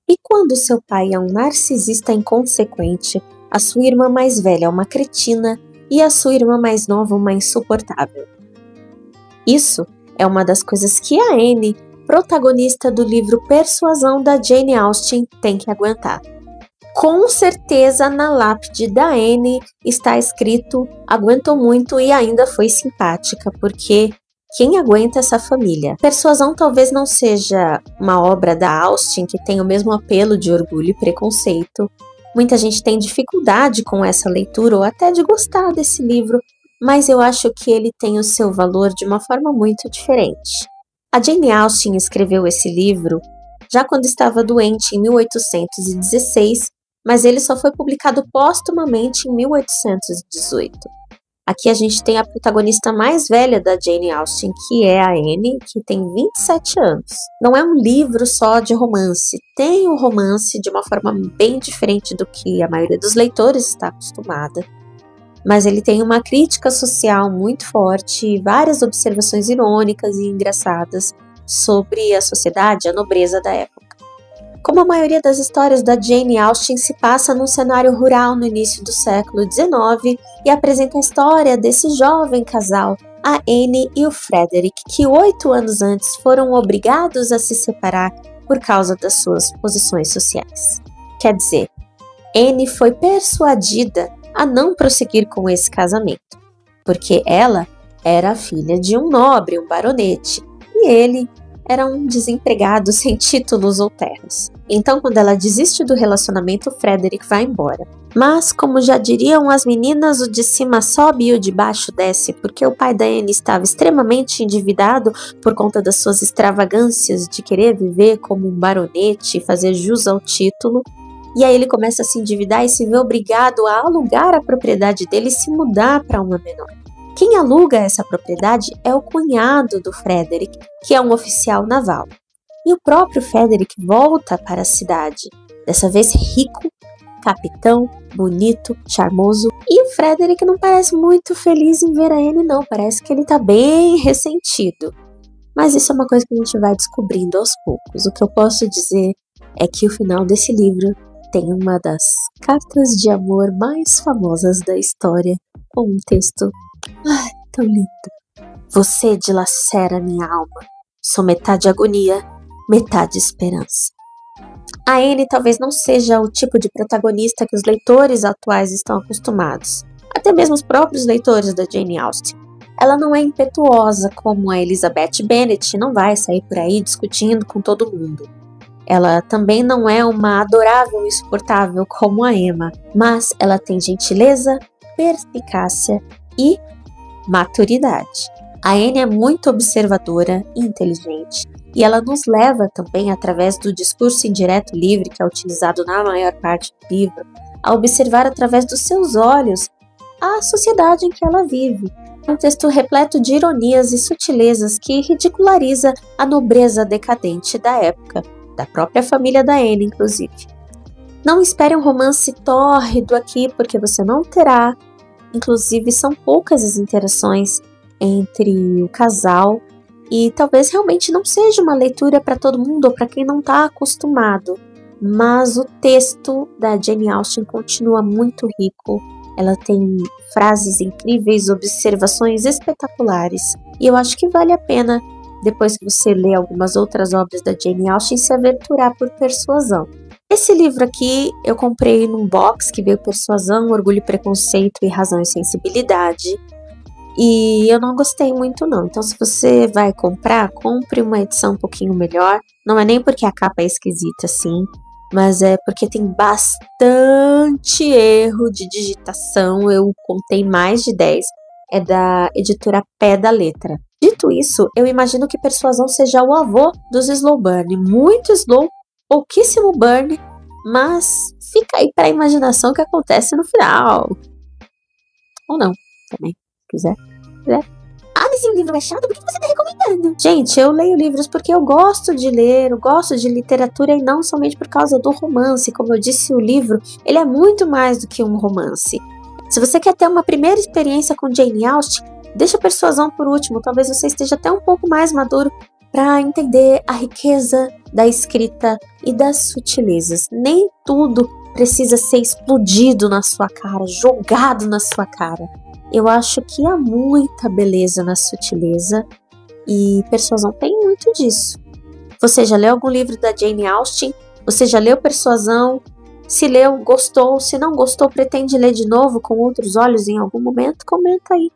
E quando seu pai é um narcisista inconsequente, a sua irmã mais velha é uma cretina e a sua irmã mais nova uma insuportável. Isso é uma das coisas que a Anne, protagonista do livro Persuasão da Jane Austen, tem que aguentar. Com certeza na lápide da Anne está escrito "aguentou muito e ainda foi simpática", porque quem aguenta essa família? Persuasão talvez não seja uma obra da Austen que tem o mesmo apelo de orgulho e preconceito. Muita gente tem dificuldade com essa leitura ou até de gostar desse livro, mas eu acho que ele tem o seu valor de uma forma muito diferente. A Jane Austen escreveu esse livro já quando estava doente em 1816, mas ele só foi publicado póstumamente em 1818. Aqui a gente tem a protagonista mais velha da Jane Austen, que é a Anne, que tem 27 anos. Não é um livro só de romance, tem o romance de uma forma bem diferente do que a maioria dos leitores está acostumada. Mas ele tem uma crítica social muito forte e várias observações irônicas e engraçadas sobre a sociedade e a nobreza da época. Como a maioria das histórias da Jane Austen se passa num cenário rural no início do século XIX e apresenta a história desse jovem casal, a Anne e o Frederick, que 8 anos antes foram obrigados a se separar por causa das suas posições sociais. Quer dizer, Anne foi persuadida a não prosseguir com esse casamento, porque ela era a filha de um nobre, um baronete, e ele era um desempregado sem títulos ou terras. Então, quando ela desiste do relacionamento, Frederick vai embora. Mas, como já diriam as meninas, o de cima sobe e o de baixo desce, porque o pai da Anne estava extremamente endividado por conta das suas extravagâncias de querer viver como um baronete e fazer jus ao título. E aí ele começa a se endividar e se vê obrigado a alugar a propriedade dele e se mudar para uma menor. Quem aluga essa propriedade é o cunhado do Frederick, que é um oficial naval. E o próprio Frederick volta para a cidade, dessa vez rico, capitão, bonito, charmoso. E o Frederick não parece muito feliz em ver a Anne, não. Parece que ele está bem ressentido. Mas isso é uma coisa que a gente vai descobrindo aos poucos. O que eu posso dizer é que o final desse livro tem uma das cartas de amor mais famosas da história, com um texto tão lindo. Você dilacera minha alma. Sou metade agonia, metade esperança. A Anne talvez não seja o tipo de protagonista que os leitores atuais estão acostumados. Até mesmo os próprios leitores da Jane Austen. Ela não é impetuosa como a Elizabeth Bennet, não vai sair por aí discutindo com todo mundo. Ela também não é uma adorável e insuportável como a Emma, mas ela tem gentileza, perspicácia e maturidade. A Anne é muito observadora e inteligente, e ela nos leva também, através do discurso indireto livre, que é utilizado na maior parte do livro, a observar através dos seus olhos a sociedade em que ela vive. É um texto repleto de ironias e sutilezas que ridiculariza a nobreza decadente da época, da própria família da Anne, inclusive. Não espere um romance tórrido aqui, porque você não terá. Inclusive, são poucas as interações entre o casal e talvez realmente não seja uma leitura para todo mundo ou para quem não está acostumado. Mas o texto da Jane Austen continua muito rico. Ela tem frases incríveis, observações espetaculares. E eu acho que vale a pena, depois que você lê algumas outras obras da Jane Austen, se aventurar por Persuasão. Esse livro aqui eu comprei num box que veio Persuasão, Orgulho e Preconceito e Razão e Sensibilidade. E eu não gostei muito não. Então se você vai comprar, compre uma edição um pouquinho melhor. Não é nem porque a capa é esquisita assim, mas é porque tem bastante erro de digitação. Eu contei mais de 10. É da editora Pé da Letra. Dito isso, eu imagino que Persuasão seja o avô dos slow burn. Muito slow, pouquíssimo burn, mas fica aí para a imaginação o que acontece no final. Ou não, também, se quiser. Ah, mas se o livro é chato, por que você está recomendando? Gente, eu leio livros porque eu gosto de ler, eu gosto de literatura e não somente por causa do romance. Como eu disse, o livro, ele é muito mais do que um romance. Se você quer ter uma primeira experiência com Jane Austen, deixa a Persuasão por último. Talvez você esteja até um pouco mais maduro para entender a riqueza da escrita e das sutilezas. Nem tudo precisa ser explodido na sua cara, jogado na sua cara. Eu acho que há muita beleza na sutileza e Persuasão tem muito disso. Você já leu algum livro da Jane Austen? Você já leu Persuasão? Se leu, gostou? Se não gostou, pretende ler de novo com outros olhos em algum momento? Comenta aí.